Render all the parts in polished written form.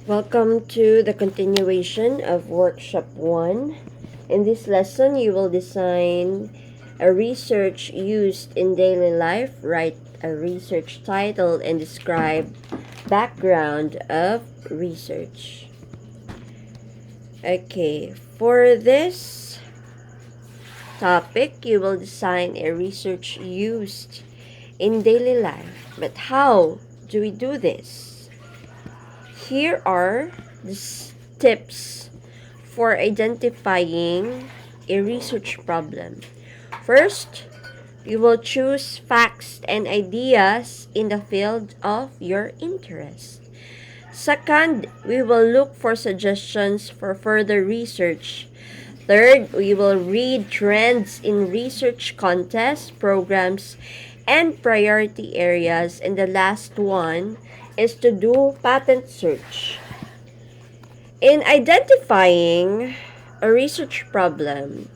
Welcome to the continuation of Workshop 1. In this lesson, you will design a research used in daily life, write a research title, and describe background of research. Okay, for this topic, you will design a research used in daily life. But how do we do this? Here are the tips for identifying a research problem. First, you will choose facts and ideas in the field of your interest. Second, we will look for suggestions for further research. Third, we will read trends in research contests, programs, and priority areas. And the last one is to do patent search. In identifying a research problem,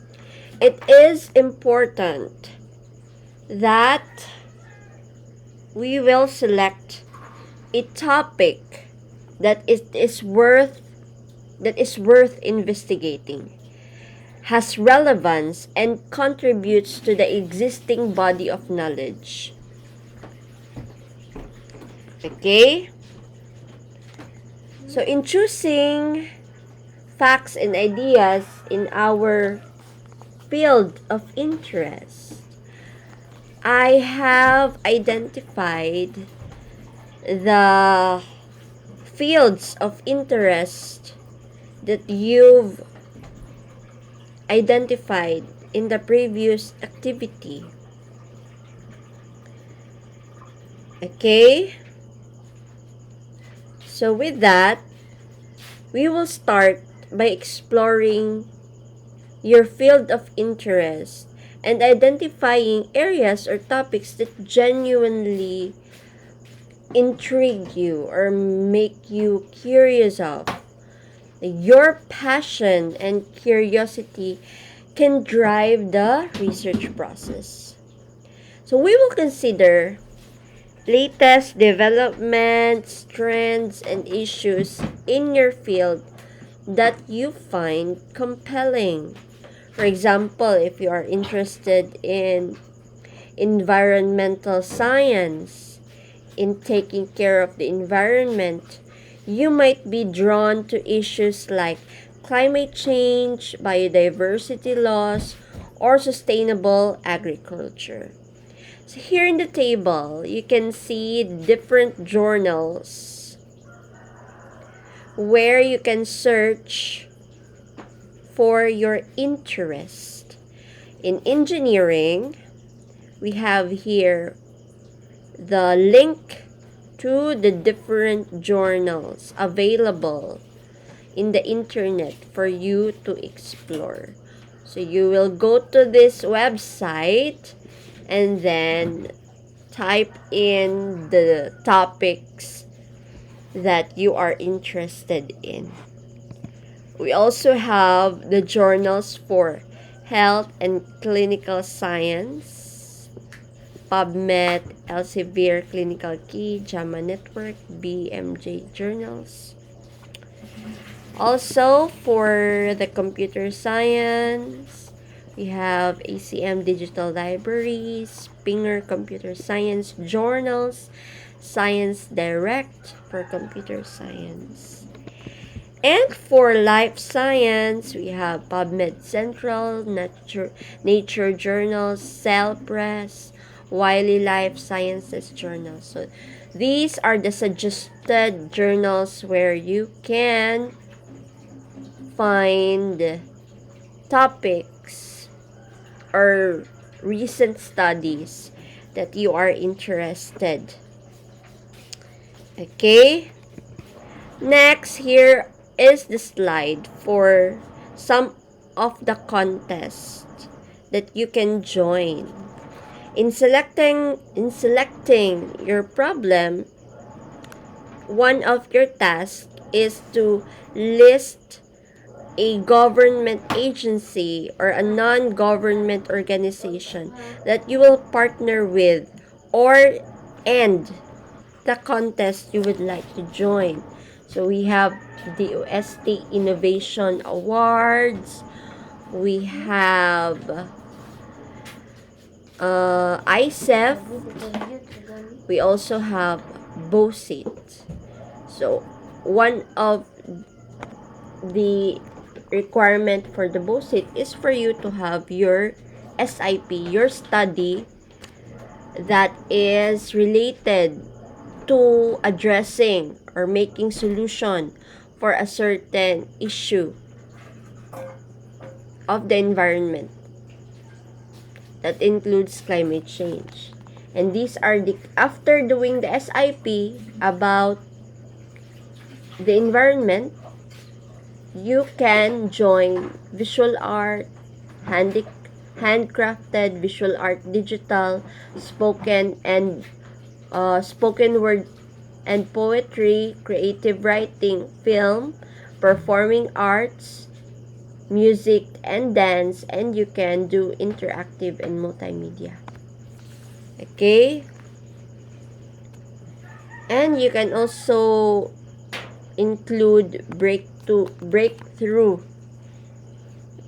it is important that we will select a topic that is worth investigating, has relevance, and contributes to the existing body of knowledge. Okay? So in choosing facts and ideas in our field of interest, I have identified the fields of interest that you've identified in the previous activity. Okay? So with that, we will start by exploring your field of interest and identifying areas or topics that genuinely intrigue you or make you curious of. Your passion and curiosity can drive the research process. So we will consider latest developments, trends, and issues in your field that you find compelling. For example, if you are interested in environmental science, in taking care of the environment, you might be drawn to issues like climate change, biodiversity loss, or sustainable agriculture. So here in the table, you can see different journals where you can search for your interest. In engineering, we have here the link to the different journals available in the internet for you to explore. So you will go to this website and then type in the topics that you are interested in. We also have the journals for health and clinical science, PubMed, Elsevier, Clinical Key, JAMA Network, BMJ journals. Also, for the computer science, we have ACM Digital Library, Spinger Computer Science Journals, Science Direct for computer science. And for life science, we have PubMed Central, Nature Journals, Cell Press, Wiley Life Sciences Journals. So these are the suggested journals where you can find topics or recent studies that you are interested. Okay? Next, here is the slide for some of the contests that you can join. In selecting your problem, one of your tasks is to list a government agency or a non-government organization that you will partner with or end the contest you would like to join. So we have the OST Innovation Awards. We have ICEF. We also have BOSIT. So one of the requirement for the BOSIT is for you to have your SIP, your study that is related to addressing or making solution for a certain issue of the environment that includes climate change. And these are the, after doing the SIP about the environment, you can join visual art, handcrafted, visual art, digital, spoken word and poetry, creative writing, film, performing arts, music, and dance, and you can do interactive and multimedia. Okay? And you can also include breakthrough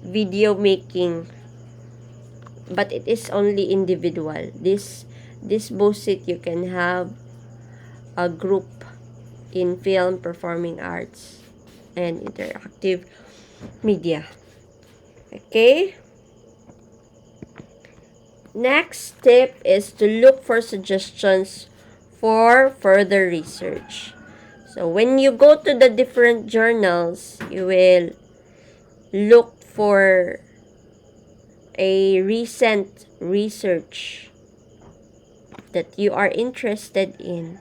video making, but it is only individual. This BOSIT, you can have a group in film, performing arts, and interactive media. Okay? Next tip is to look for suggestions for further research. So when you go to the different journals, you will look for a recent research that you are interested in.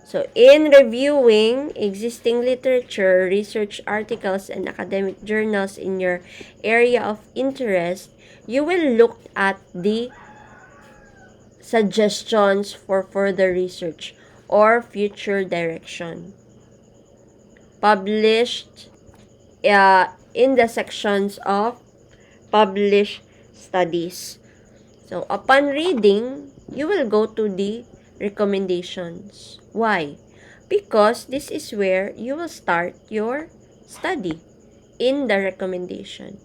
So in reviewing existing literature, research articles, and academic journals in your area of interest, you will look at the suggestions for further research or future direction published in the sections of published studies. So upon reading, you will go to the recommendations. Why? Because this is where you will start your study in the recommendation.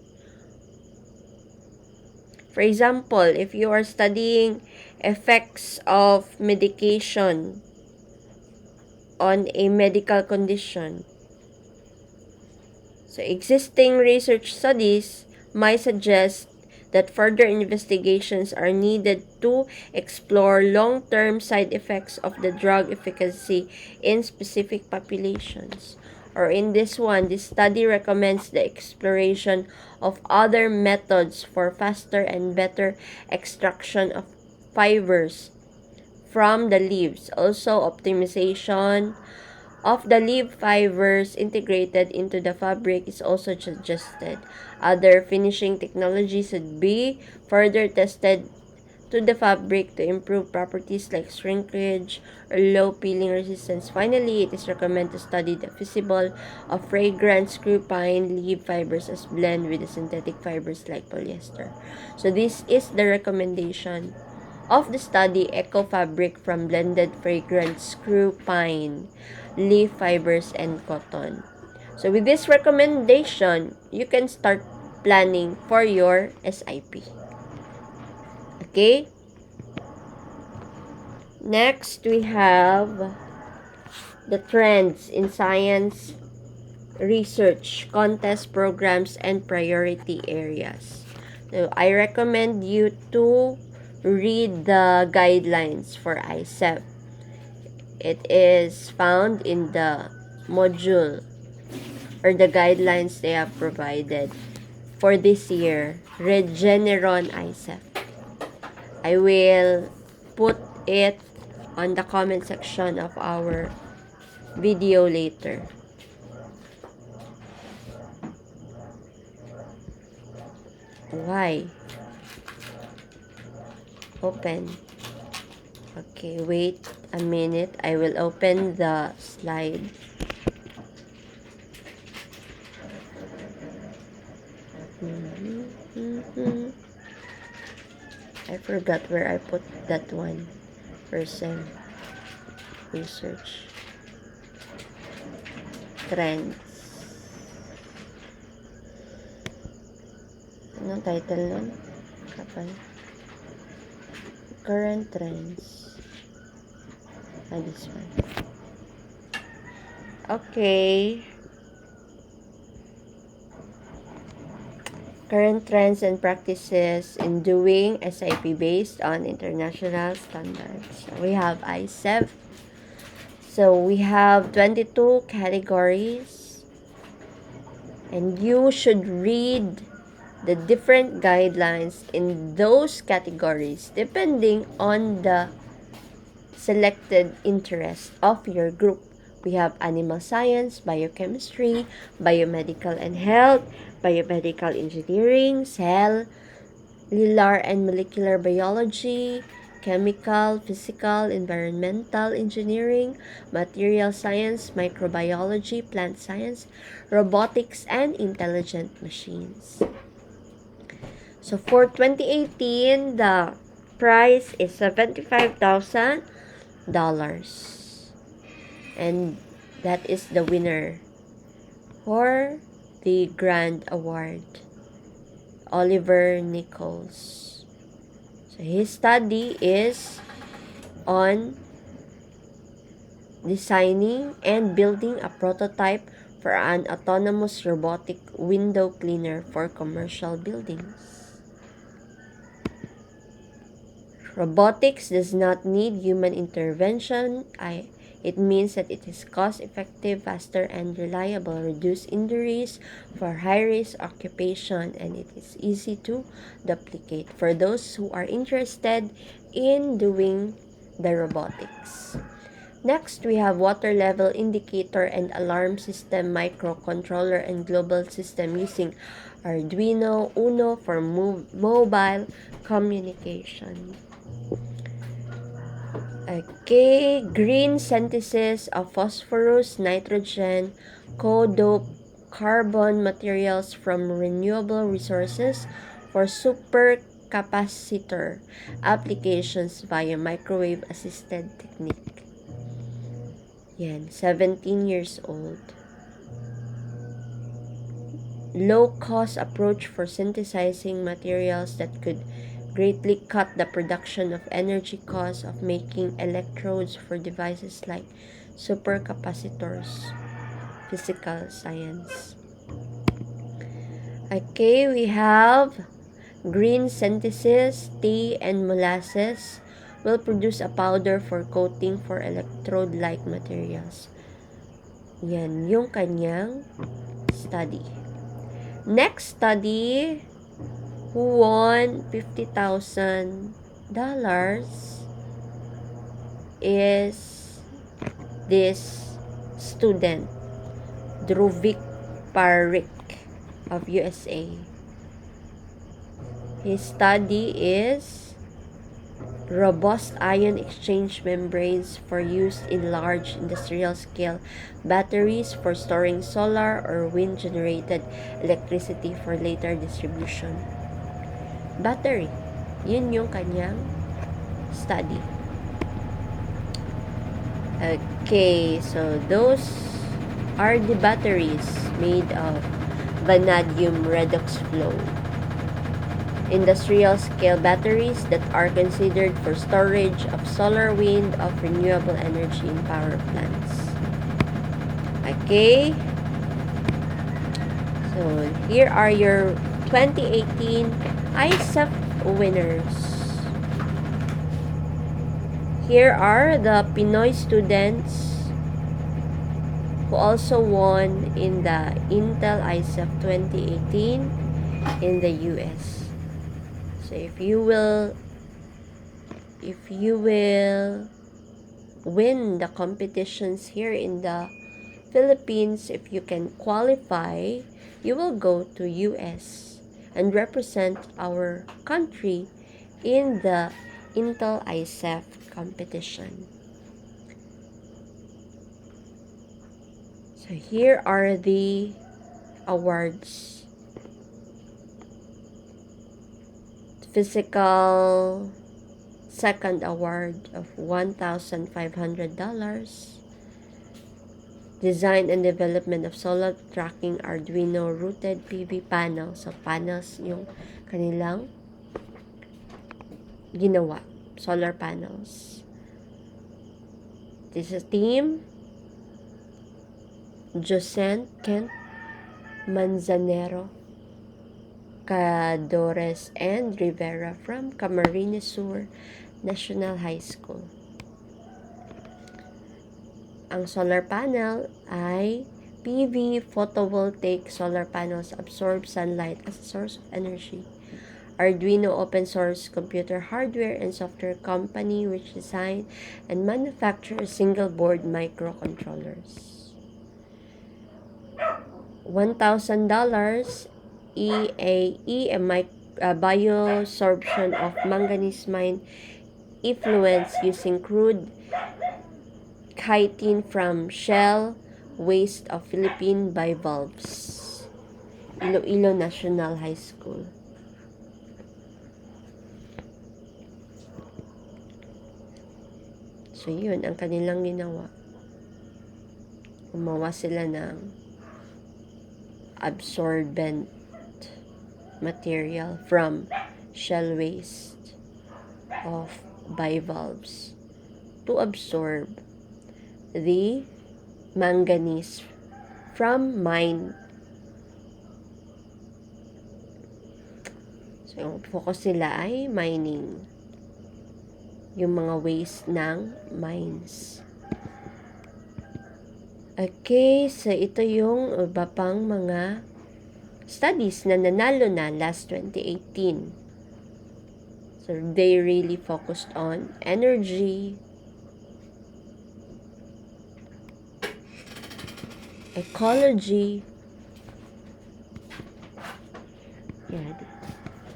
For example, if you are studying effects of medication on a medical condition, so existing research studies might suggest that further investigations are needed to explore long-term side effects of the drug efficacy in specific populations. Or in this one, this study recommends the exploration of other methods for faster and better extraction of fibers from the leaves. Also, optimization of the leaf fibers integrated into the fabric is also suggested. Other finishing technologies should be further tested to the fabric to improve properties like shrinkage or low peeling resistance. Finally, it is recommended to study the feasibility of fragrant screw pine leaf fibers as blend with the synthetic fibers like polyester. So this is the recommendation of the study Eco Fabric from blended fragrant screw pine leaf fibers and cotton. So with this recommendation, you can start planning for your SIP. Okay? Next, we have the trends in science research, contest programs, and priority areas. So I recommend you to read the guidelines for ICEF. It is found in the module or the guidelines they have provided for this year, Regeneron ICEF. I will put it on the comment section of our video later. Why? Open. Okay, wait a minute. I will open the slide. I forgot where I put that one. Person research. trends. Anong title nun? Kapal. Current trends. This one. Okay. Current trends and practices in doing SIP based on international standards. We have ICEF. So we have 22 categories. And you should read the different guidelines in those categories depending on the selected interest of your group. We have animal science, biochemistry, biomedical and health, biomedical engineering, cellular and molecular biology, chemical, physical, environmental engineering, material science, microbiology, plant science, robotics, and intelligent machines. So for 2018, the price is $75,000. And that is the winner for the Grand Award, Oliver Nichols. So his study is on designing and building a prototype for an autonomous robotic window cleaner for commercial buildings. Robotics does not need human intervention. It means that it is cost-effective, faster, and reliable, reduce injuries for high-risk occupation, and it is easy to duplicate for those who are interested in doing the robotics. Next, we have water level indicator and alarm system, microcontroller, and global system using Arduino Uno for mobile communication. Okay, green synthesis of phosphorus, nitrogen, co-dope carbon materials from renewable resources for supercapacitor applications via microwave assisted technique. Yan, 17 years old. Low-cost approach for synthesizing materials that could greatly cut the production of energy costs of making electrodes for devices like supercapacitors. Physical science. Okay, we have green synthesis, tea, and molasses will produce a powder for coating for electrode-like materials. Yan yung kanyang study. Next study, who won $50,000 is this student, Druvik Parikh of USA. His study is robust ion exchange membranes for use in large industrial scale batteries for storing solar or wind generated electricity for later distribution. Battery. Yun yung kanyang study. Okay, so those are the batteries made of vanadium redox flow. Industrial scale batteries that are considered for storage of solar, wind, of renewable energy in power plants. Okay. So here are your 2018 ICEF winners. Here are the Pinoy students who also won in the Intel ICEF 2018 in the US. So if you will win the competitions here in the Philippines, if you can qualify, you will go to US and represent our country in the Intel ICEF competition. So here are the awards. Physical second award of $1,500. Design and development of solar tracking Arduino rooted PV panels. So, panels yung kanilang ginawa. Solar panels. This is a team. Jocent Kent Manzanero, Cadores, and Rivera from Camarines Sur National High School. Ang solar panel ay PV photovoltaic solar panels absorb sunlight as a source of energy. Arduino open source computer hardware and software company which design and manufacture single board microcontrollers. $1,000 EAE, biosorption of manganese mine effluents using crude chitin from shell waste of Philippine bivalves. Iloilo National High School. So, yun ang kanilang ginawa. Gumawa sila ng absorbent material from shell waste of bivalves to absorb the manganese from mine. So, yung focus nila ay mining. Yung mga waste ng mines. Okay, so ito yung iba pang mga studies na nanalo na last 2018. So, they really focused on energy, ecology. Yeah.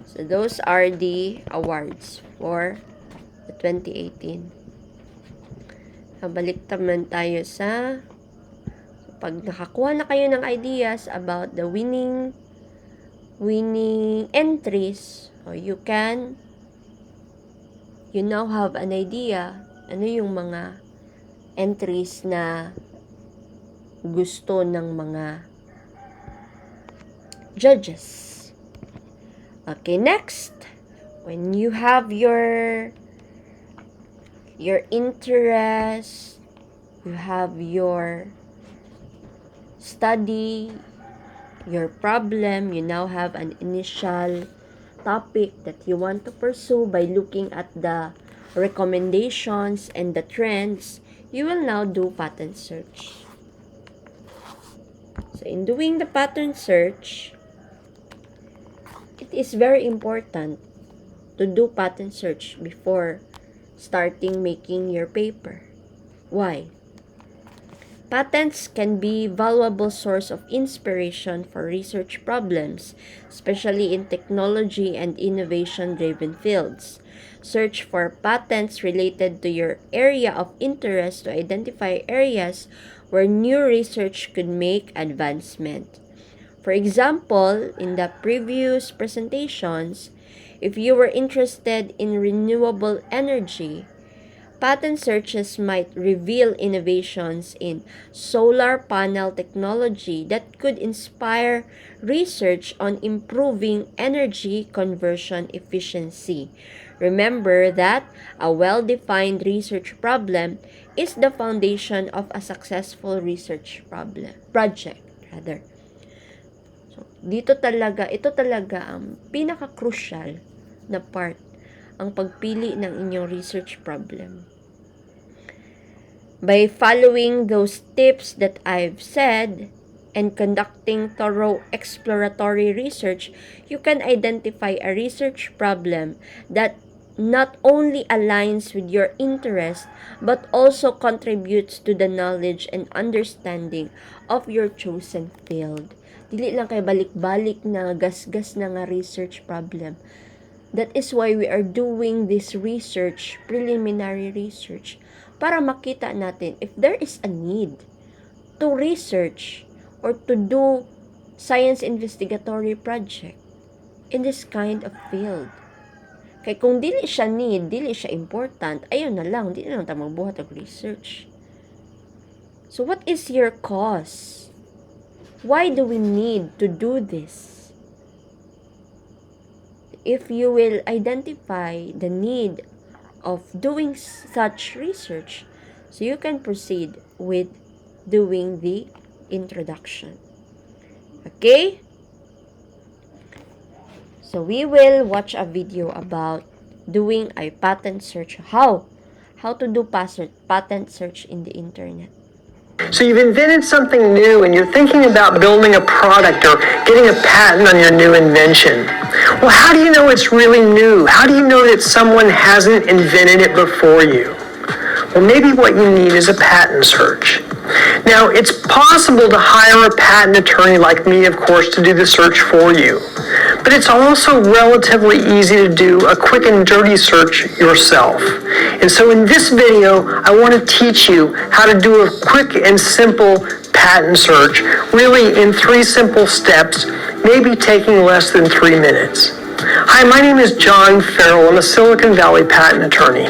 So, those are the awards for the 2018. Balik naman tayo sa pag nakakuha na kayo ng ideas about the winning entries, or you now have an idea ano yung mga entries na gusto ng mga judges. Okay, next, when you have your interest, you have your study, your problem, you now have an initial topic that you want to pursue by looking at the recommendations and the trends, you will now do pattern search. So, in doing the pattern search, it is very important to do pattern search before starting making your paper. Why? Patents can be valuable source of inspiration for research problems, especially in technology and innovation-driven fields. Search for patents related to your area of interest to identify areas where new research could make advancement. For example, in the previous presentations, if you were interested in renewable energy, patent searches might reveal innovations in solar panel technology that could inspire research on improving energy conversion efficiency. Remember that a well-defined research problem is the foundation of a successful research project. So, ito talaga ang pinaka-crucial na part, ang pagpili ng inyong research problem. By following those tips that I've said and conducting thorough exploratory research, you can identify a research problem that not only aligns with your interest but also contributes to the knowledge and understanding of your chosen field. Dili lang kay balik-balik na gasgas na nga research problem. That is why we are doing this research, preliminary research, para makita natin if there is a need to research or to do science investigatory project in this kind of field. Kaya kung dili siya need, dili siya important, ayun na lang, dili na lang tayo magbuhat og research. So what is your cause? Why do we need to do this? If you will identify the need of doing such research, so you can proceed with doing the introduction. Okay? So we will watch a video about doing a patent search. How to do patent search in the internet. So you've invented something new and you're thinking about building a product or getting a patent on your new invention. Well, how do you know it's really new? How do you know that someone hasn't invented it before you? Well, maybe what you need is a patent search. Now, it's possible to hire a patent attorney like me, of course, to do the search for you. But it's also relatively easy to do a quick and dirty search yourself. And so in this video, I want to teach you how to do a quick and simple patent search, really in 3 simple steps, maybe taking less than 3 minutes. Hi, my name is John Farrell. I'm a Silicon Valley patent attorney.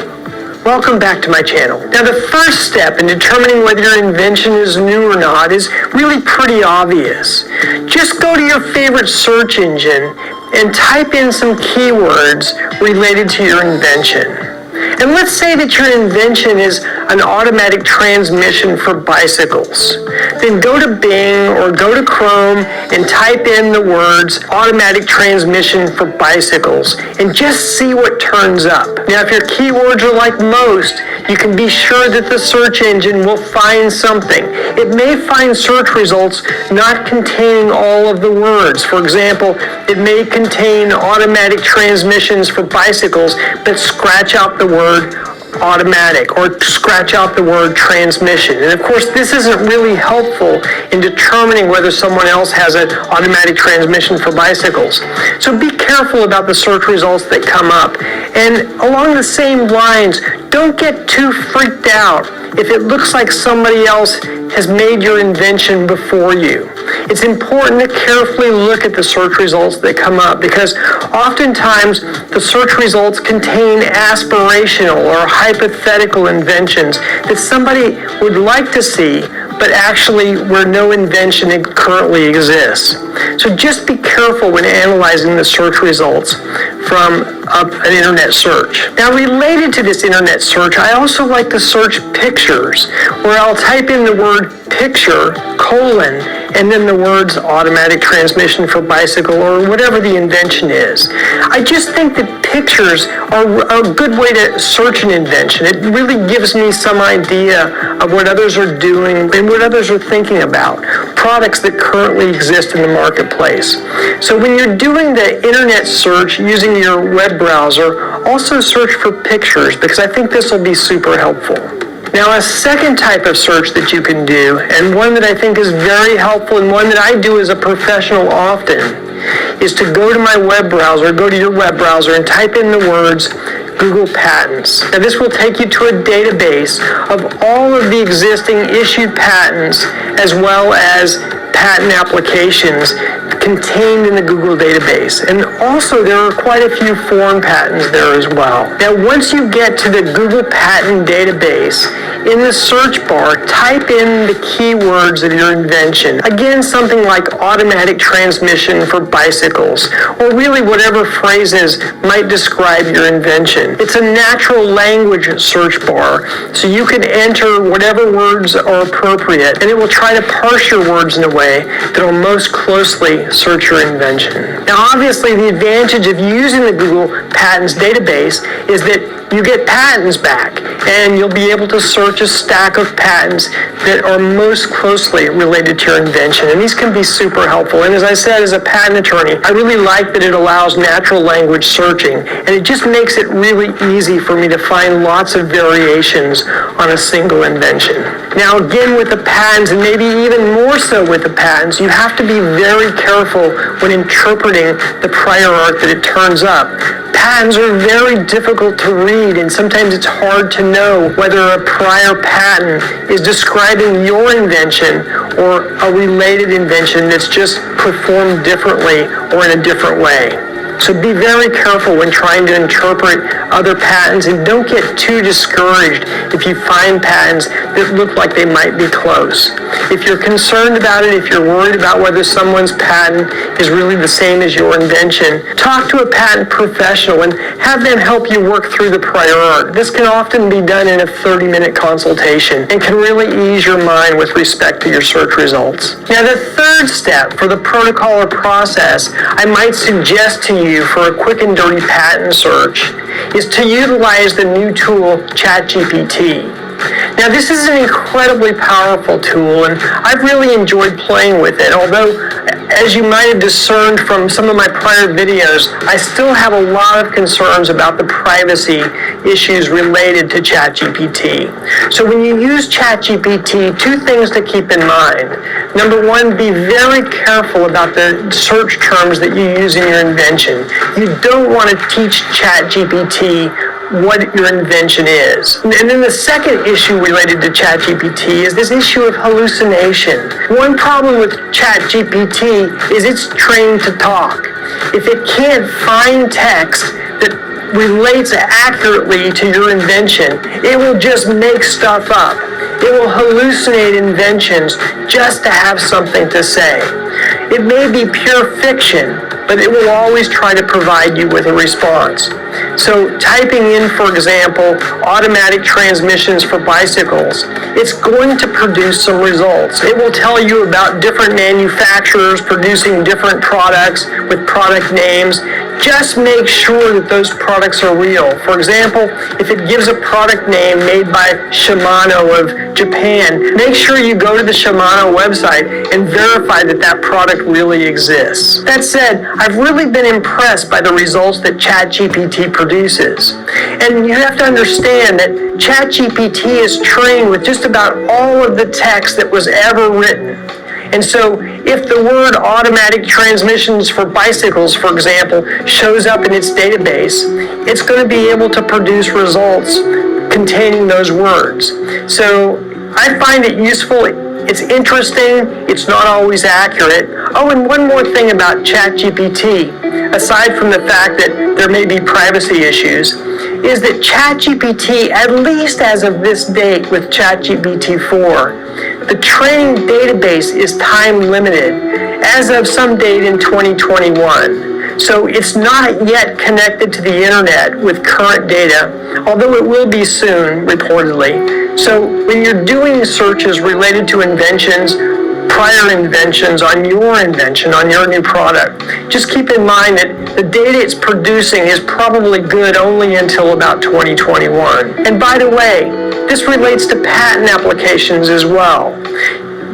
Welcome back to my channel. Now, the first step in determining whether your invention is new or not is really pretty obvious. Just go to your favorite search engine and type in some keywords related to your invention. And let's say that your invention is an automatic transmission for bicycles. Then go to Bing or go to Chrome and type in the words automatic transmission for bicycles and just see what turns up. Now, if your keywords are like most, you can be sure that the search engine will find something. It may find search results not containing all of the words. For example, it may contain automatic transmissions for bicycles, but scratch out the word automatic or scratch out the word transmission. And of course, this isn't really helpful in determining whether someone else has an automatic transmission for bicycles. So be careful about the search results that come up. And along the same lines, don't get too freaked out if it looks like somebody else has made your invention before you. It's important to carefully look at the search results that come up because oftentimes the search results contain aspirational or hypothetical inventions that somebody would like to see, but actually where no invention currently exists. So just be careful when analyzing the search results from an internet search. Now, related to this internet search, I also like to search pictures, where I'll type in the word picture, colon, and then the words automatic transmission for bicycle or whatever the invention is. I just think that pictures are a good way to search an invention. It really gives me some idea of what others are doing and what others are thinking about, products that currently exist in the marketplace. So when you're doing the internet search using your web browser, also search for pictures because I think this will be super helpful. Now, a second type of search that you can do, and one that I think is very helpful and one that I do as a professional often, is to go to my web browser, go to your web browser and type in the words Google Patents. Now, this will take you to a database of all of the existing issued patents as well as patent applications contained in the Google database. And also there are quite a few foreign patents there as well. Now, once you get to the Google Patent database, in the search bar, type in the keywords of your invention. Again, something like automatic transmission for bicycles, or really whatever phrases might describe your invention. It's a natural language search bar, so you can enter whatever words are appropriate, and it will try to parse your words in a way that will most closely search your invention. Now, obviously, the advantage of using the Google Patents database is that you get patents back, and you'll be able to search a stack of patents that are most closely related to your invention. And these can be super helpful. And as I said, as a patent attorney, I really like that it allows natural language searching, and it just makes it really easy for me to find lots of variations on a single invention. Now, again, with the patents, and maybe even more so with the patents, you have to be very careful when interpreting the prior art that it turns up. Patents are very difficult to read, and sometimes it's hard to know whether a prior patent is describing your invention or a related invention that's just performed differently or in a different way. So be very careful when trying to interpret other patents, and don't get too discouraged if you find patents that look like they might be close. If you're concerned about it, if you're worried about whether someone's patent is really the same as your invention, talk to a patent professional and have them help you work through the prior art. This can often be done in a 30-minute consultation and can really ease your mind with respect to your search results. Now, the third step for the protocol or process I might suggest to you for a quick and dirty patent search is to utilize the new tool ChatGPT. Now, this is an incredibly powerful tool, and I've really enjoyed playing with it, although, as you might have discerned from some of my prior videos, I still have a lot of concerns about the privacy issues related to ChatGPT. So when you use ChatGPT, two things to keep in mind. Number one, be very careful about the search terms that you use in your invention. You don't want to teach ChatGPT what your invention is. And then the second issue related to ChatGPT is this issue of hallucination. One problem with ChatGPT is it's trained to talk. If it can't find text that relates accurately to your invention, it will just make stuff up. It will hallucinate inventions just to have something to say. It may be pure fiction, but it will always try to provide you with a response. So typing in, for example, automatic transmissions for bicycles, it's going to produce some results. It will tell you about different manufacturers producing different products with product names. Just make sure that those products are real. For example, if it gives a product name made by Shimano of Japan, make sure you go to the Shimano website and verify that that product really exists. That said, I've really been impressed by the results that ChatGPT produces. And you have to understand that ChatGPT is trained with just about all of the text that was ever written. And so if the word automatic transmissions for bicycles, for example, shows up in its database, it's going to be able to produce results containing those words. So I find it useful. It's interesting. It's not always accurate. Oh, and one more thing about ChatGPT, aside from the fact that there may be privacy issues, is that ChatGPT, at least as of this date with ChatGPT 4, the training database is time limited as of some date in 2021. So it's not yet connected to the internet with current data, although it will be soon, reportedly. So when you're doing searches related to inventions, prior inventions on your invention, on your new product, just keep in mind that the data it's producing is probably good only until about 2021. And by the way, this relates to patent applications as well.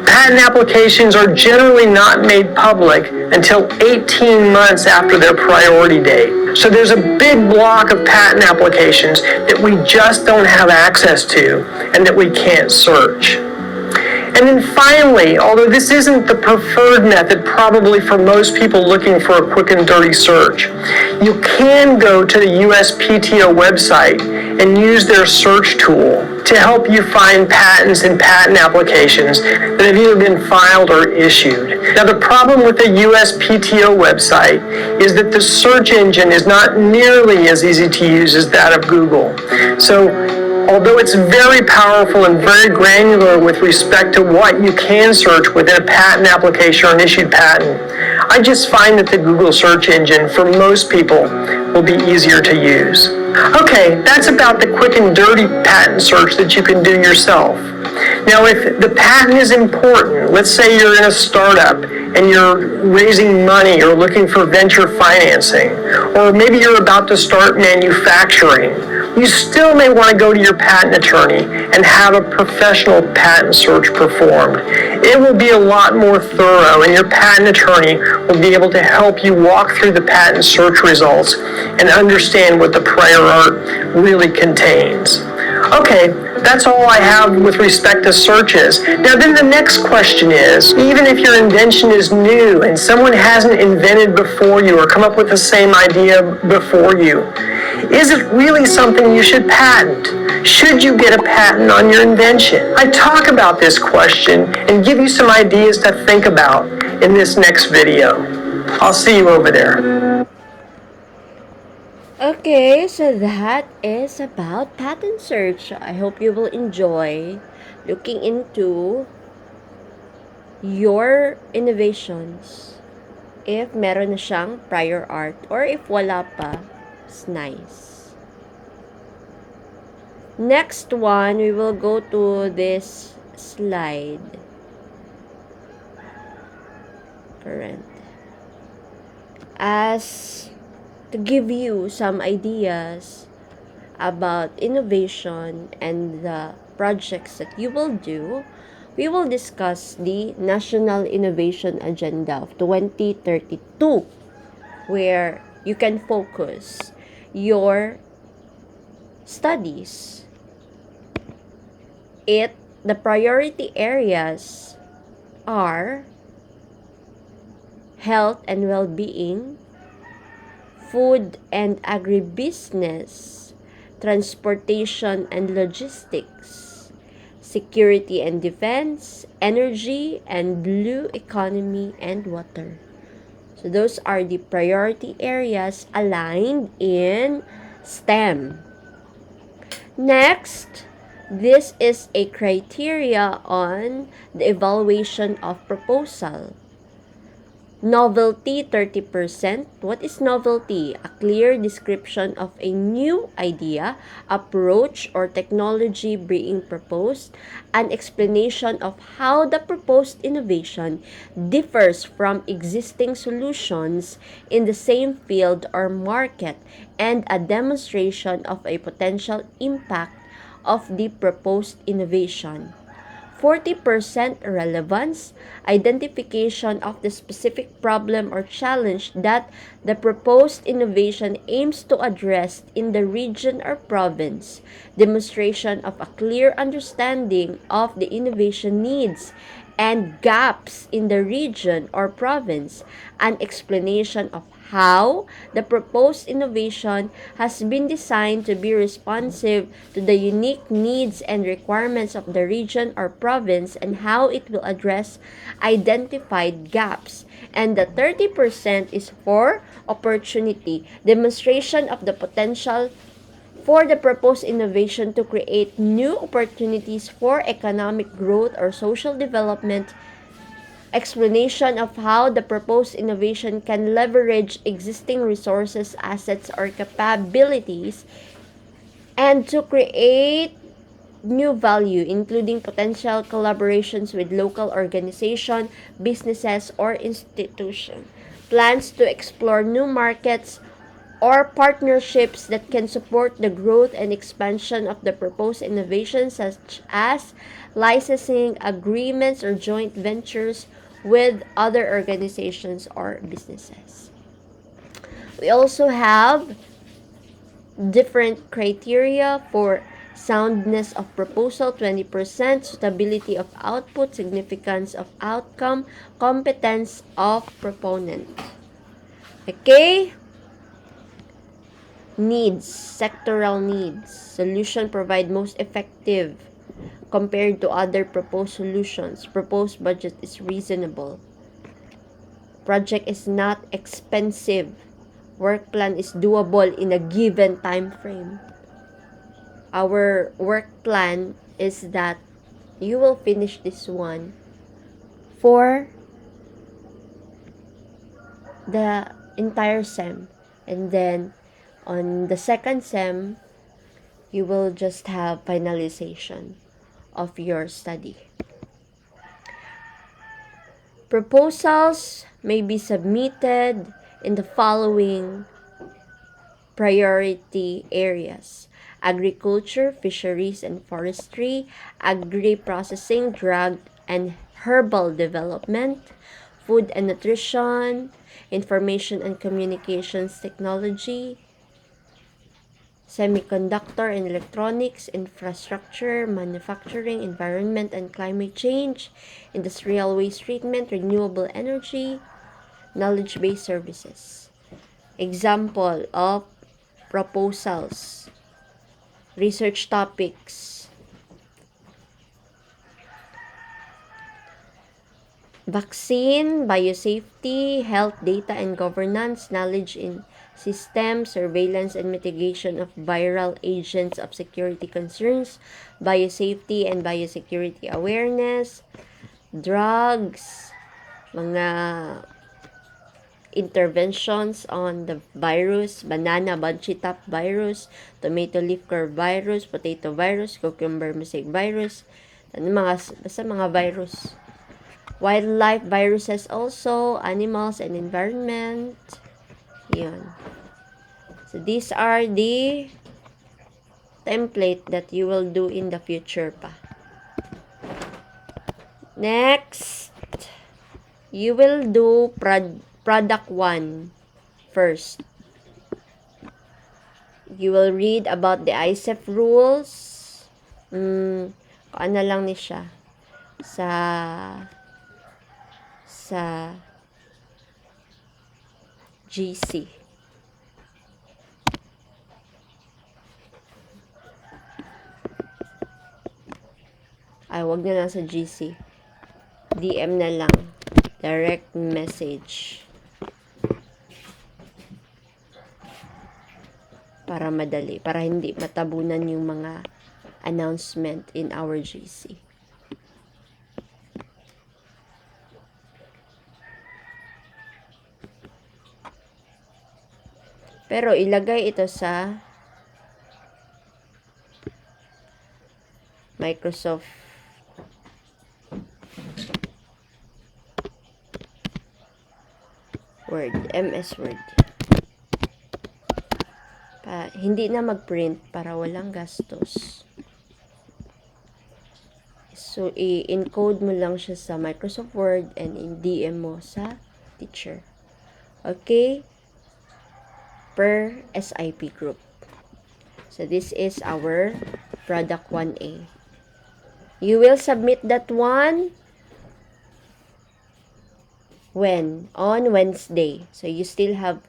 Patent applications are generally not made public until 18 months after their priority date. So there's a big block of patent applications that we just don't have access to and that we can't search. And then finally, although this isn't the preferred method probably for most people looking for a quick and dirty search, you can go to the USPTO website and use their search tool to help you find patents and patent applications that have either been filed or issued. Now, the problem with the USPTO website is that the search engine is not nearly as easy to use as that of Google. So, although it's very powerful and very granular with respect to what you can search within a patent application or an issued patent, I just find that the Google search engine for most people will be easier to use. Okay, that's about the quick and dirty patent search that you can do yourself. Now, if the patent is important, let's say you're in a startup and you're raising money or looking for venture financing, or maybe you're about to start manufacturing, you still may want to go to your patent attorney and have a professional patent search performed. It will be a lot more thorough, and your patent attorney will be able to help you walk through the patent search results and understand what the prior art really contains. Okay, that's all I have with respect to searches. Now then the next question is, even if your invention is new and someone hasn't invented before you or come up with the same idea before you, is it really something you should patent? Should you get a patent on your invention? I talk about this question and give you some ideas to think about in this next video. I'll see you over there. Okay, so that is about patent search. I hope you will enjoy looking into your innovations. If meron na siyang prior art or if wala pa, it's nice. Next one, we will go to this slide. Current. As to give you some ideas about innovation and the projects that you will do, we will discuss the National Innovation Agenda of 2032, where you can focus your studies. The priority areas are health and well-being, food and agribusiness, transportation and logistics, security and defense, energy and blue economy and water. So those are the priority areas aligned in STEM. Next, this is a criteria on the evaluation of proposal. Novelty, 30%. What is novelty? A clear description of a new idea, approach, or technology being proposed. An explanation of how the proposed innovation differs from existing solutions in the same field or market, and a demonstration of a potential impact of the proposed innovation. 40% relevance, identification of the specific problem or challenge that the proposed innovation aims to address in the region or province, demonstration of a clear understanding of the innovation needs and gaps in the region or province, an explanation of how the proposed innovation has been designed to be responsive to the unique needs and requirements of the region or province, and how it will address identified gaps. And the 30% is for opportunity, demonstration of the potential for the proposed innovation to create new opportunities for economic growth or social development, explanation of how the proposed innovation can leverage existing resources, assets, or capabilities, and to create new value, including potential collaborations with local organizations, businesses, or institutions. Plans to explore new markets or partnerships that can support the growth and expansion of the proposed innovations, such as licensing agreements or joint ventures with other organizations or businesses. We also have different criteria for soundness of proposal, 20%, suitability of output, significance of outcome, competence of proponent. Okay? Needs, sectoral needs. Solution provide most effective compared to other proposed solutions. Proposed budget is reasonable. Project is not expensive. Work plan is doable in a given time frame. Our work plan is that you will finish this one for the entire SEM, and then on the second SEM you will just have finalization of your study. Proposals may be submitted in the following priority areas: agriculture, fisheries and forestry, agri-processing, drug and herbal development, food and nutrition, information and communications technology, semiconductor and electronics, infrastructure, manufacturing, environment and climate change, industrial waste treatment, renewable energy, knowledge-based services. Example of proposals. Research topics: vaccine, biosafety, health data and governance, knowledge in system, surveillance and mitigation of viral agents of security concerns, biosafety and biosecurity awareness, drugs, mga interventions on the virus, banana bunchy top virus, tomato leaf curve virus, potato virus, cucumber mosaic virus, basta mga virus. Wildlife viruses also, animals and environment. Yun. So these are the template that you will do in the future pa. Next, you will do product 1 first. You will read about the ISEF rules. Ano lang ni siya sa GC. Ay, wag na lang sa GC. DM na lang. Direct message. Para madali. Para hindi matabunan yung mga announcement in our GC. Pero ilagay ito sa Microsoft Word, MS Word. Hindi na mag-print para walang gastos. So, i-encode mo lang siya sa Microsoft Word and i-DM mo sa teacher. Okay? Per SIP group. So, this is our product 1A. You will submit that one when? On Wednesday. So, you still have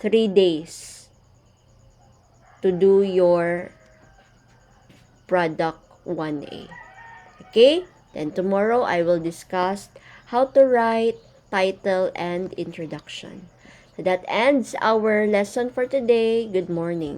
3 days to do your product 1A. Okay? Then tomorrow, I will discuss how to write title and introduction. So that ends our lesson for today. Good morning.